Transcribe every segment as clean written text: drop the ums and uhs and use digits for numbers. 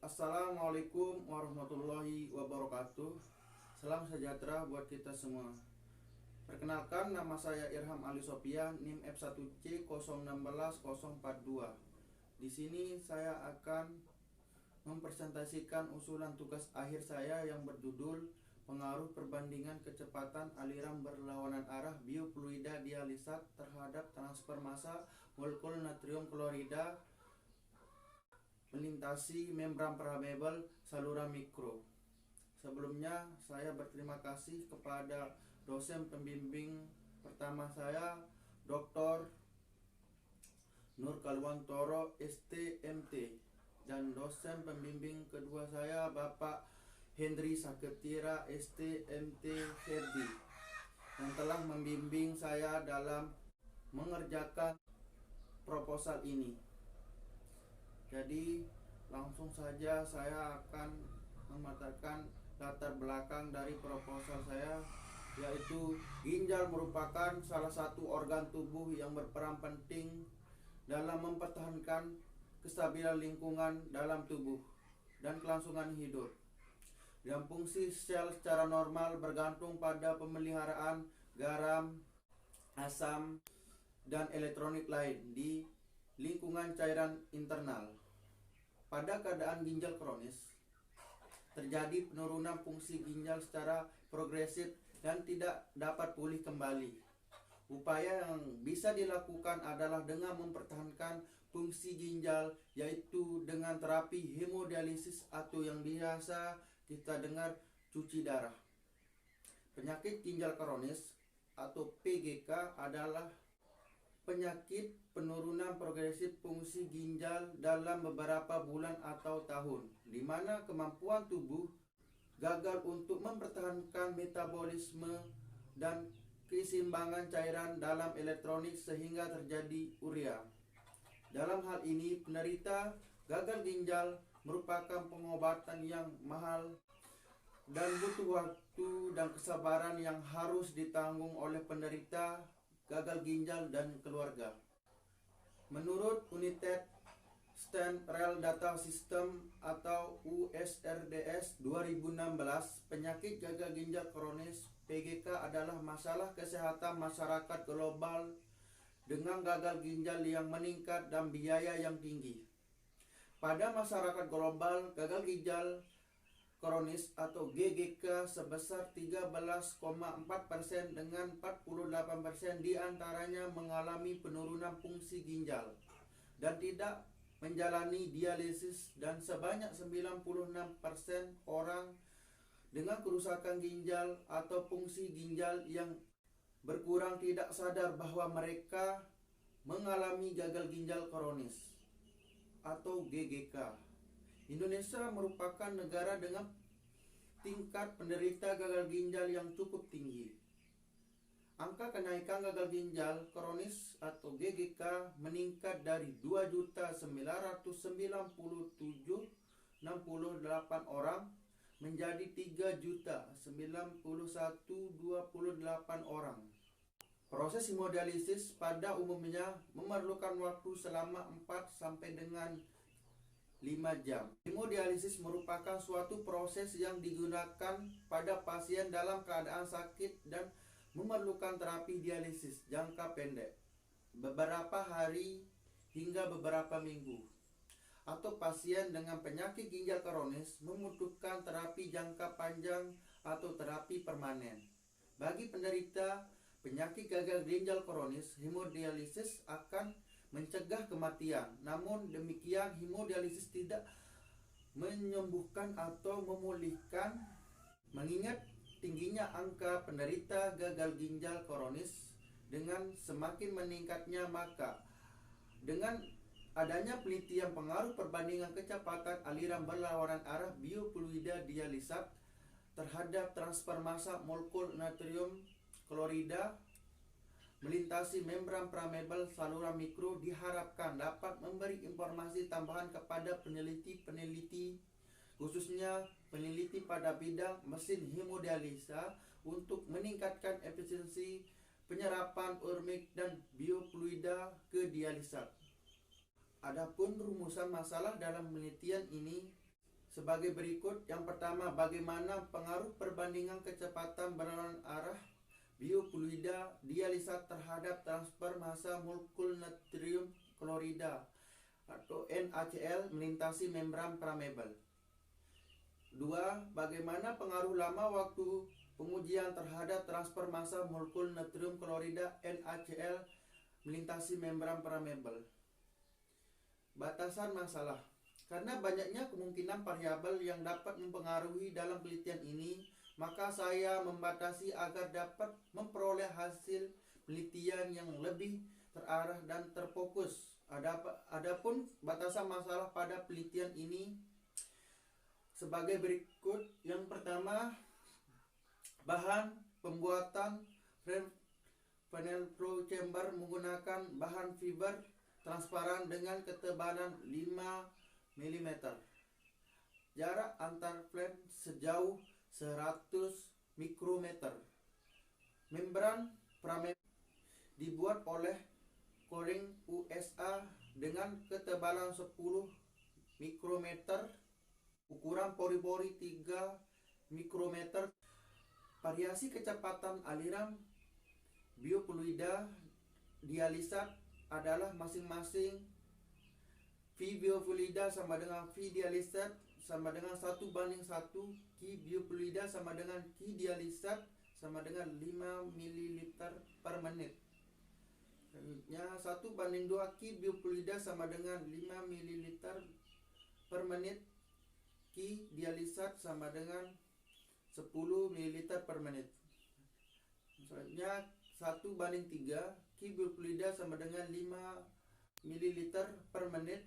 Assalamualaikum warahmatullahi wabarakatuh. Salam sejahtera buat kita semua. Perkenalkan, nama saya Irham Ali Sofian, NIM F1C016042. Di sini saya akan mempresentasikan usulan tugas akhir saya yang berjudul pengaruh perbandingan kecepatan aliran berlawanan arah biofluida dialisat terhadap transfer massa molekul natrium klorida melintasi membran permeabel saluran mikro. Sebelumnya saya berterima kasih kepada dosen pembimbing pertama saya, Dr. Nur Kalwantoro STMT, dan dosen pembimbing kedua saya, Bapak Hendri Saketira STMT Ferdi, yang telah membimbing saya dalam mengerjakan proposal ini. Jadi langsung saja saya akan mengatakan latar belakang dari proposal saya, yaitu ginjal merupakan salah satu organ tubuh yang berperan penting dalam mempertahankan kestabilan lingkungan dalam tubuh dan kelangsungan hidup. Dan fungsi sel secara normal bergantung pada pemeliharaan garam, asam, dan elektrolit lain di lingkungan cairan internal. Pada keadaan ginjal kronis, terjadi penurunan fungsi ginjal secara progresif dan tidak dapat pulih kembali. Upaya yang bisa dilakukan adalah dengan mempertahankan fungsi ginjal, yaitu dengan terapi hemodialisis atau yang biasa kita dengar cuci darah. Penyakit ginjal kronis atau PGK adalah penyakit penurunan progresif fungsi ginjal dalam beberapa bulan atau tahun, di mana kemampuan tubuh gagal untuk mempertahankan metabolisme dan keseimbangan cairan dalam elektrolit sehingga terjadi urea. Dalam hal ini, penderita gagal ginjal merupakan pengobatan yang mahal dan butuh waktu dan kesabaran yang harus ditanggung oleh penderita gagal ginjal dan keluarga. Menurut United States Renal Data System atau USRDS 2016, penyakit gagal ginjal kronis PGK adalah masalah kesehatan masyarakat global dengan gagal ginjal yang meningkat dan biaya yang tinggi. Pada masyarakat global, gagal ginjal kronis atau GGK sebesar 13,4% dengan 48% diantaranya mengalami penurunan fungsi ginjal dan tidak menjalani dialisis, dan sebanyak 96% orang dengan kerusakan ginjal atau fungsi ginjal yang berkurang tidak sadar bahwa mereka mengalami gagal ginjal kronis atau GGK. Indonesia merupakan negara dengan tingkat penderita gagal ginjal yang cukup tinggi. Angka kenaikan gagal ginjal kronis atau GGK meningkat dari 2.997.068 orang menjadi 3.091.028 orang. Proses hemodialisis pada umumnya memerlukan waktu selama 4 sampai dengan 5 jam. Hemodialisis merupakan suatu proses yang digunakan pada pasien dalam keadaan sakit dan memerlukan terapi dialisis jangka pendek, beberapa hari hingga beberapa minggu, atau pasien dengan penyakit ginjal kronis membutuhkan terapi jangka panjang atau terapi permanen. Bagi penderita penyakit gagal ginjal kronis, hemodialisis akan mencegah kematian. Namun demikian, hemodialisis tidak menyembuhkan atau memulihkan, mengingat tingginya angka penderita gagal ginjal kronis. Dengan semakin meningkatnya, maka dengan adanya penelitian pengaruh perbandingan kecepatan aliran berlawanan arah biofluida dialisat terhadap transfer massa molekul natrium klorida melintasi membran permeabel saluran mikro diharapkan dapat memberi informasi tambahan kepada peneliti-peneliti, khususnya peneliti pada bidang mesin hemodialisa, untuk meningkatkan efisiensi penyerapan uremik dan biofluida ke dialisat. Adapun rumusan masalah dalam penelitian ini sebagai berikut. Yang pertama, bagaimana pengaruh perbandingan kecepatan berlawanan arah biofluida dialisa terhadap transfer massa molekul natrium klorida atau NaCl melintasi membran permeabel. 2. Bagaimana pengaruh lama waktu pengujian terhadap transfer massa molekul natrium klorida NaCl melintasi membran permeabel. Batasan masalah. Karena banyaknya kemungkinan variabel yang dapat mempengaruhi dalam penelitian ini, maka saya membatasi agar dapat memperoleh hasil penelitian yang lebih terarah dan terfokus. Adapun batasan masalah pada penelitian ini sebagai berikut. Yang pertama, bahan pembuatan funnel flow chamber menggunakan bahan fiber transparan dengan ketebalan 5 mm. Jarak antar flame sejauh 100 mikrometer. Membran permeabel dibuat oleh Corning USA dengan ketebalan 10 mikrometer, ukuran pori-pori 3 mikrometer. Variasi kecepatan aliran biofluida dialisa adalah masing-masing V biofluida sama dengan V dialisa sama dengan 1:1, Q biofluida sama dengan Q dialisa sama dengan 5 ml per menit. Selanjutnya 1:2, Q biofluida sama dengan 5 ml per menit, Q dialisa sama dengan 10 ml per menit. Selanjutnya 1:3, Q biofluida sama dengan 5 ml per menit,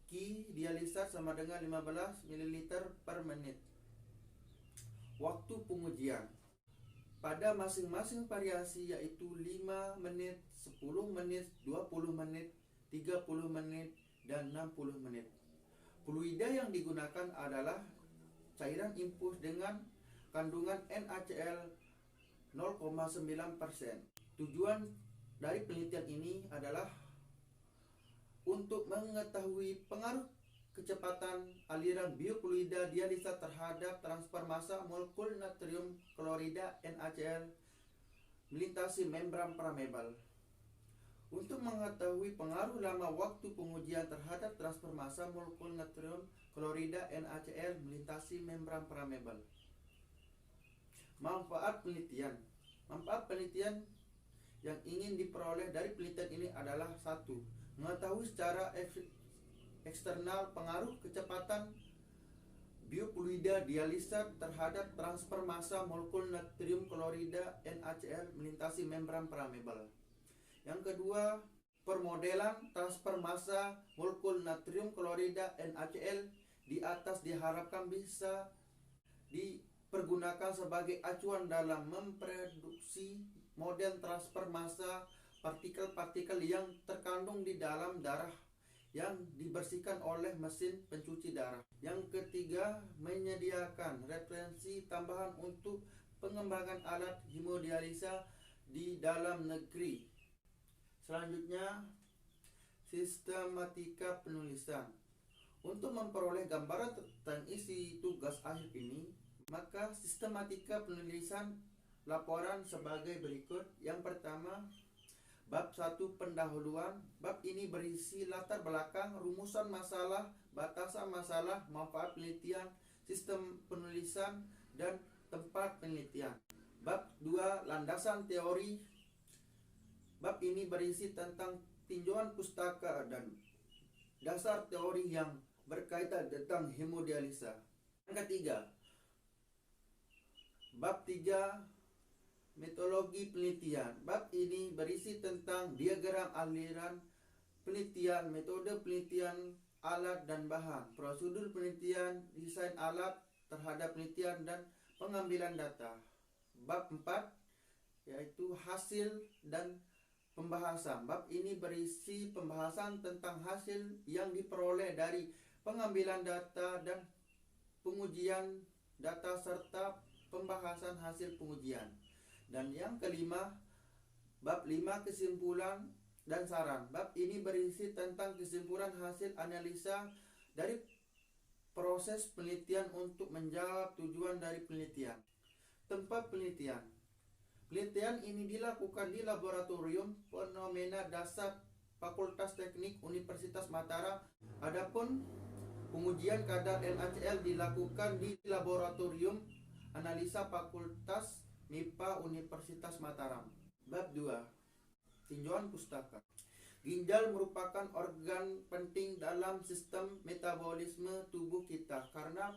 Q dialisa sama dengan 15 ml per menit. Waktu pengujian pada masing-masing variasi yaitu 5 menit, 10 menit, 20 menit, 30 menit, dan 60 menit. Fluida yang digunakan adalah cairan infus dengan kandungan NaCl 0,9%. Tujuan dari penelitian ini adalah untuk mengetahui pengaruh kecepatan aliran biofluida dialisa terhadap transfer massa molekul natrium klorida NaCl melintasi membran permeabel. Untuk mengetahui pengaruh lama waktu pengujian terhadap transfer massa molekul natrium klorida NaCl melintasi membran permeabel. Manfaat penelitian. Manfaat penelitian yang ingin diperoleh dari penelitian ini adalah: 1. Mengetahui secara eksternal pengaruh kecepatan biofluida dialisa terhadap transfer massa molekul natrium klorida NaCl melintasi membran permeabel. Yang kedua, permodelan transfer massa molekul natrium klorida NaCl di atas diharapkan bisa dipergunakan sebagai acuan dalam memproduksi model transfer massa partikel-partikel yang terkandung di dalam darah yang dibersihkan oleh mesin pencuci darah. Yang ketiga, menyediakan referensi tambahan untuk pengembangan alat hemodialisa di dalam negeri. Selanjutnya, sistematika penulisan. Untuk memperoleh gambaran tentang isi tugas akhir ini, maka sistematika penulisan laporan sebagai berikut. Yang pertama, bab 1 pendahuluan. Bab ini berisi latar belakang, rumusan masalah, batasan masalah, manfaat penelitian, sistem penulisan, dan tempat penelitian. Bab 2 landasan teori. Bab ini berisi tentang tinjauan pustaka dan dasar teori yang berkaitan tentang hemodialisa. Yang ketiga, bab 3 metodologi penelitian. Bab ini berisi tentang diagram aliran penelitian, metode penelitian, alat dan bahan, prosedur penelitian, desain alat terhadap penelitian, dan pengambilan data. Bab 4 yaitu hasil dan pembahasan. Bab ini berisi pembahasan tentang hasil yang diperoleh dari pengambilan data dan pengujian data serta pembahasan hasil pengujian. Dan yang kelima, bab 5 kesimpulan dan saran. Bab ini berisi tentang kesimpulan hasil analisa dari proses penelitian untuk menjawab tujuan dari penelitian. Tempat penelitian. Penelitian ini dilakukan di Laboratorium Fenomena Dasar Fakultas Teknik Universitas Mataram. Adapun pengujian kadar NaCl dilakukan di Laboratorium Analisa Fakultas MIPA Universitas Mataram. Bab 2. Tinjauan pustaka. Ginjal merupakan organ penting dalam sistem metabolisme tubuh kita karena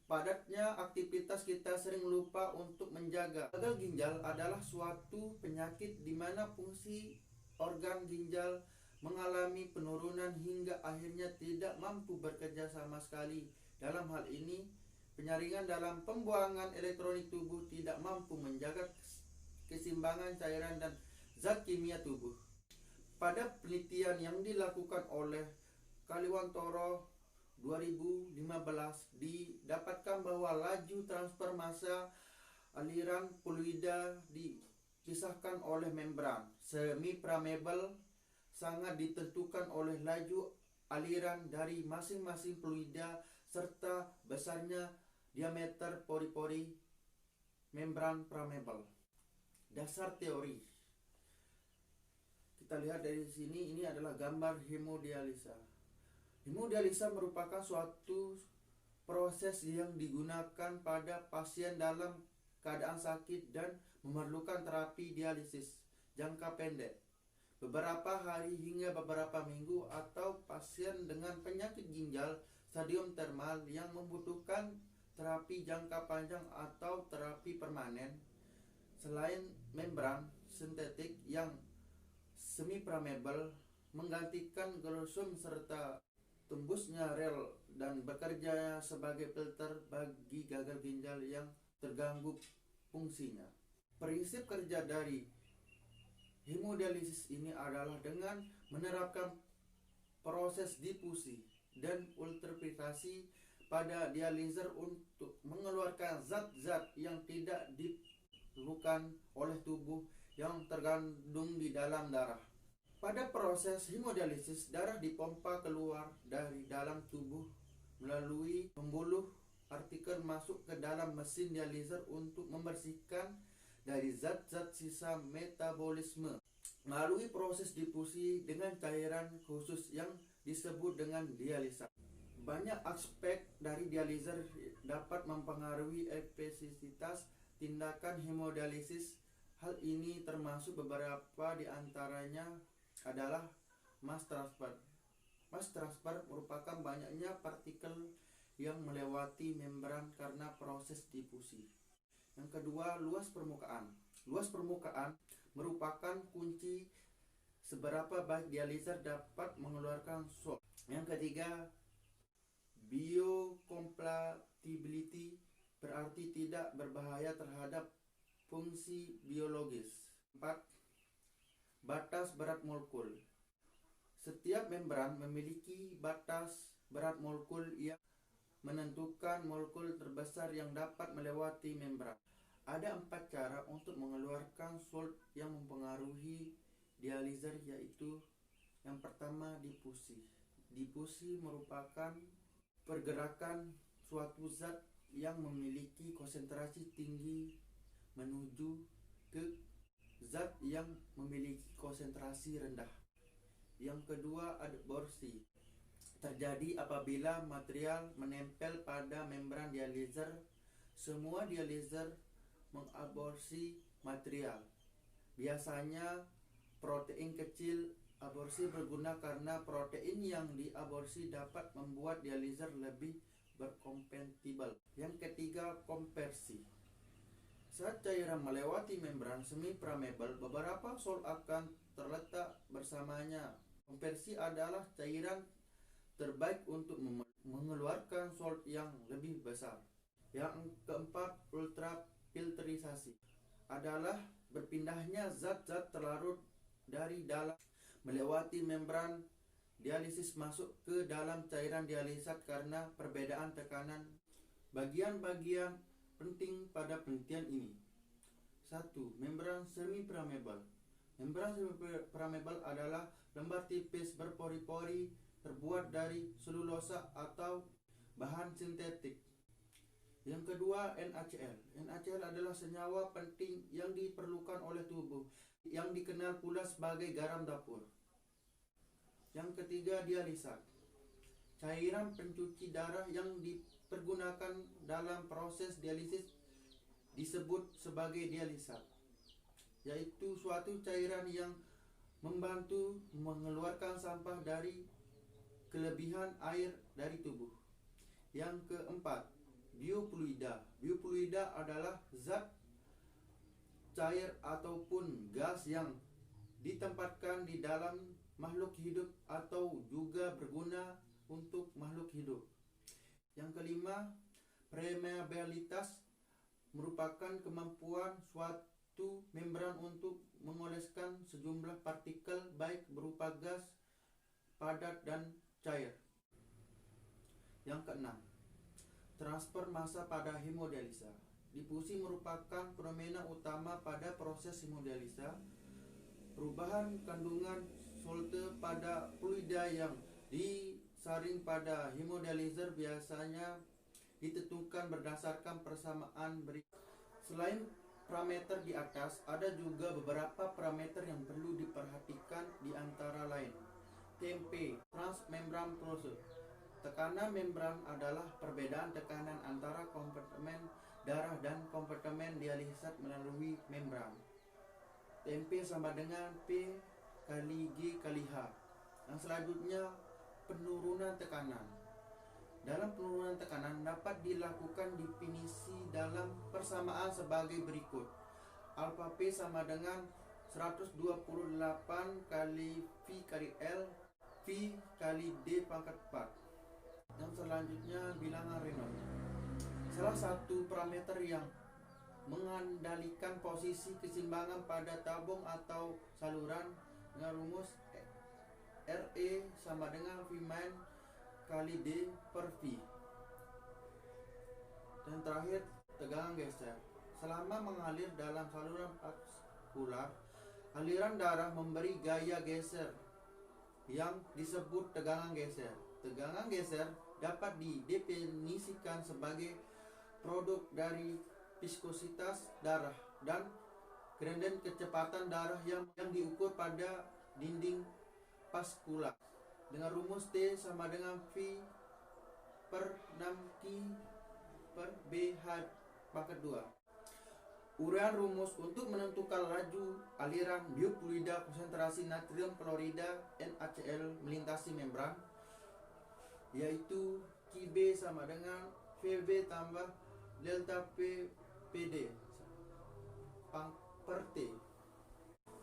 padatnya aktivitas kita sering lupa untuk menjaga. Gagal ginjal adalah suatu penyakit di mana fungsi organ ginjal mengalami penurunan hingga akhirnya tidak mampu bekerja sama sekali. Dalam hal ini, penyaringan dalam pembuangan elektronik tubuh tidak mampu menjaga keseimbangan cairan dan zat kimia tubuh. Pada penelitian yang dilakukan oleh Kaliwantoro 2015 didapatkan bahwa laju transfer massa aliran fluida dipisahkan oleh membran semi-permeable sangat ditentukan oleh laju aliran dari masing-masing fluida serta besarnya diameter pori-pori membran permeable. Dasar teori. Kita lihat dari sini, ini adalah gambar hemodialisa. Hemodialisa merupakan suatu proses yang digunakan pada pasien dalam keadaan sakit dan memerlukan terapi dialisis jangka pendek, beberapa hari hingga beberapa minggu, atau pasien dengan penyakit ginjal stadium termal yang membutuhkan terapi jangka panjang atau terapi permanen. Selain membran sintetik yang semi-permeable menggantikan galsum serta tembusnya rel dan bekerja sebagai filter bagi gagal ginjal yang terganggu fungsinya. Prinsip kerja dari hemodialisis ini adalah dengan menerapkan proses difusi dan ultrafiltrasi pada dializer untuk mengeluarkan zat-zat yang tidak diperlukan oleh tubuh yang terkandung di dalam darah. Pada proses hemodialisis, darah dipompa keluar dari dalam tubuh melalui pembuluh arterial masuk ke dalam mesin dializer untuk membersihkan dari zat-zat sisa metabolisme. Melalui proses difusi dengan cairan khusus yang disebut dengan dialisa. Banyak aspek dari dializer dapat mempengaruhi efisiensitas tindakan hemodialisis. Hal ini termasuk beberapa di antaranya adalah mass transfer. Mass transfer merupakan banyaknya partikel yang melewati membran karena proses difusi. Yang kedua, luas permukaan. Luas permukaan merupakan kunci seberapa baik dializer dapat mengeluarkan swab. Yang ketiga, biocompatibility berarti tidak berbahaya terhadap fungsi biologis. 4. Batas berat molekul. Setiap membran memiliki batas berat molekul yang menentukan molekul terbesar yang dapat melewati membran. Ada 4 cara untuk mengeluarkan salt yang mempengaruhi dializer, yaitu yang pertama, difusi. Difusi merupakan pergerakan suatu zat yang memiliki konsentrasi tinggi menuju ke zat yang memiliki konsentrasi rendah. Yang kedua, adsorpsi. Terjadi apabila material menempel pada membran dializer. Semua dializer mengabsorpsi material. Biasanya protein kecil. Absorpsi berguna karena protein yang diabsorpsi dapat membuat dializer lebih berkompatibel. Yang ketiga, konversi. Saat cairan melewati membran semi-permeable, beberapa salt akan terletak bersamanya. Konversi adalah cairan terbaik untuk mengeluarkan salt yang lebih besar. Yang keempat, ultrafiltrisasi adalah berpindahnya zat-zat terlarut dari dalam melewati membran dialisis masuk ke dalam cairan dialisat karena perbedaan tekanan. Bagian-bagian penting pada penelitian ini. 1. Membran semi-permeable. Membran semi-permeable adalah lembar tipis berpori-pori terbuat dari selulosa atau bahan sintetik. Yang kedua, NaCl. NaCl adalah senyawa penting yang diperlukan oleh tubuh, yang dikenal pula sebagai garam dapur. Yang ketiga, dialisat. Cairan pencuci darah yang dipergunakan dalam proses dialisis disebut sebagai dialisat, yaitu suatu cairan yang membantu mengeluarkan sampah dari kelebihan air dari tubuh. Yang keempat, biofluida. Biofluida adalah zat cair ataupun gas yang ditempatkan di dalam makhluk hidup atau juga berguna untuk makhluk hidup. Yang kelima, permeabilitas merupakan kemampuan suatu membran untuk mengoleskan sejumlah partikel baik berupa gas, padat, dan cair. Yang keenam, transfer massa pada hemodialisa. Difusi merupakan fenomena utama pada proses hemodialisa. Perubahan kandungan solte pada fluida yang disaring pada hemodializer biasanya ditentukan berdasarkan persamaan berikut. Selain parameter di atas, ada juga beberapa parameter yang perlu diperhatikan, di antara lain TMP, transmembran pressure. Tekanan membran adalah perbedaan tekanan antara kompartemen darah dan kompartemen dialisat melalui membran. TMP sama dengan P kali G kali H. Yang selanjutnya, penurunan tekanan. Dalam penurunan tekanan dapat dilakukan definisi dalam persamaan sebagai berikut. Alpha P sama dengan 128 kali V kali L V kali D pangkat 4. Yang selanjutnya, bilangan Reynolds. Salah satu parameter yang mengendalikan posisi keseimbangan pada tabung atau saluran dengan rumus RE sama dengan V min kali D per V. Dan terakhir, tegangan geser. Selama mengalir dalam saluran vaskular, aliran darah memberi gaya geser yang disebut tegangan geser. Tegangan geser dapat didefinisikan sebagai produk dari viskositas darah dan gradien kecepatan darah yang diukur pada dinding vaskular dengan rumus T sama dengan V per 6Q per BH pangkat 2. Uraian rumus untuk menentukan laju aliran biofluida konsentrasi natrium klorida NaCl melintasi membran, yaitu QB sama dengan VB tambah delta P PD per T.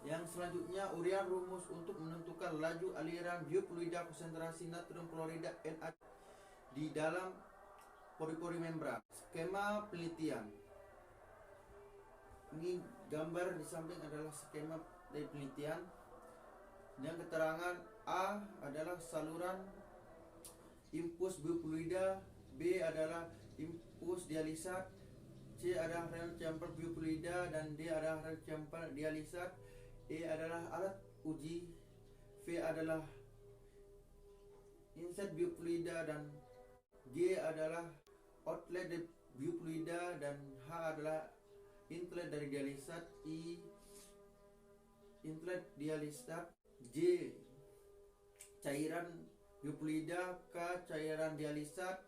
Yang selanjutnya, uraian rumus untuk menentukan laju aliran biofluida konsentrasi natrium klorida NaCl di dalam pori-pori membran. Skema penelitian. Ini gambar di samping adalah skema dari penelitian. Yang keterangan A adalah saluran impuls biofluida, B adalah impuls dialisat, C adalah rel chamber biofluida, dan D adalah rel chamber dialisat. E adalah alat uji, V adalah inset biofluida, dan G adalah outlet dari biofluida, dan H adalah inlet dari dialisat. I inlet dialisat, J cairan biofluida, K cairan dialisat,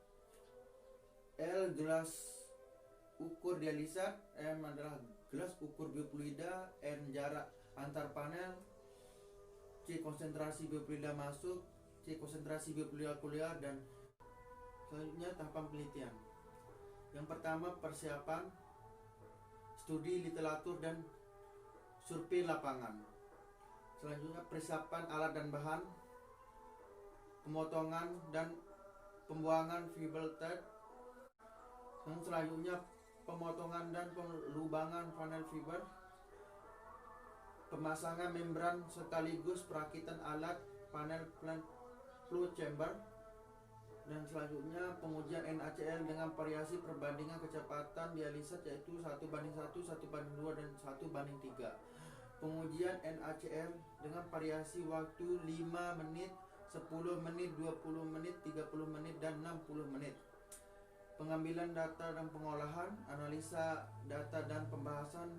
L gelas ukur dialisat, M adalah gelas ukur biofluida, N jarak antar panel, C konsentrasi biofluida masuk, C konsentrasi biofluida keluar, dan selanjutnya tahapan penelitian. Yang pertama, persiapan, studi literatur dan survei lapangan. Selanjutnya, persiapan alat dan bahan, pemotongan dan pembuangan fiber thread. Dan selanjutnya, pemotongan dan pelubangan panel fiber, pemasangan membran sekaligus perakitan alat panel plant flow chamber. Dan selanjutnya, pengujian NaCl dengan variasi perbandingan kecepatan dialisat, yaitu 1:1, 1:2, dan 1:3. Pengujian NaCl dengan variasi waktu 5 menit, 10 menit, 20 menit, 30 menit, dan 60 menit. pengambilan data dan pengolahan, analisa data dan pembahasan,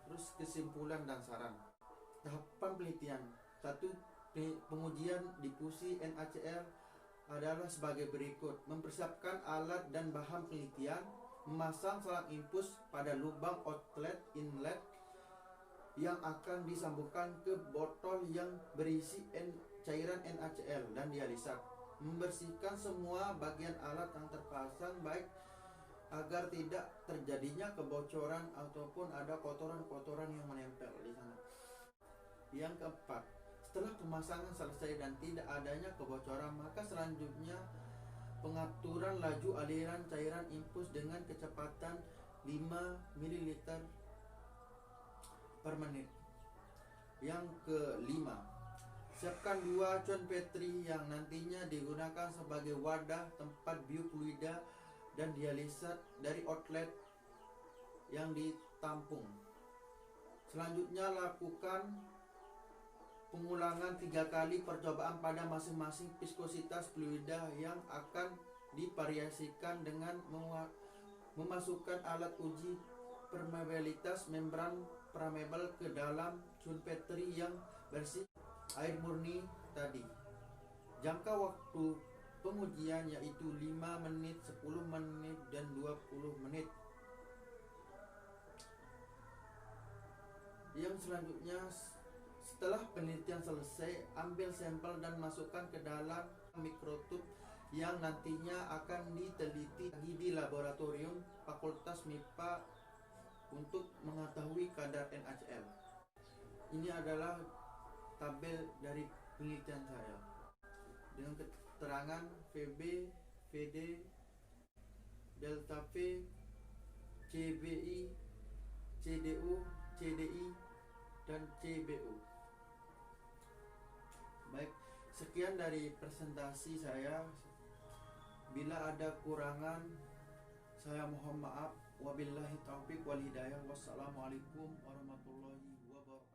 terus kesimpulan dan saran. Tahapan penelitian. 1. Pengujian difusi NaCl adalah sebagai berikut: mempersiapkan alat dan bahan penelitian, memasang selang infus pada lubang outlet inlet yang akan disambungkan ke botol yang berisi cairan NaCl dan dialisat, membersihkan semua bagian alat yang terpasang baik agar tidak terjadinya kebocoran ataupun ada kotoran-kotoran yang menempel di sana. Yang keempat, setelah pemasangan selesai dan tidak adanya kebocoran, maka selanjutnya pengaturan laju aliran cairan infus dengan kecepatan 5 ml per menit. Yang kelima, siapkan 2 con Petri yang nantinya digunakan sebagai wadah tempat biofluida dan dialisat dari outlet yang ditampung. Selanjutnya lakukan pengulangan 3 kali percobaan pada masing-masing viskositas fluida yang akan divariasikan dengan memasukkan alat uji permeabilitas membran permeable ke dalam con Petri yang bersih air murni tadi. Jangka waktu pengujian yaitu 5 menit, 10 menit, dan 20 menit. Yang selanjutnya, setelah penelitian selesai, ambil sampel dan masukkan ke dalam mikrotub yang nantinya akan diteliti lagi di laboratorium Fakultas MIPA untuk mengetahui kadar NaCl. Ini adalah tabel dari penelitian saya dengan keterangan VB, VD, Delta V, CBI, CDU, CDI, dan CBU. Baik, sekian dari presentasi saya. Bila ada kurangan, saya mohon maaf. Wabillahi taufiq wal hidayah. Wassalamualaikum warahmatullahi wabarakatuh.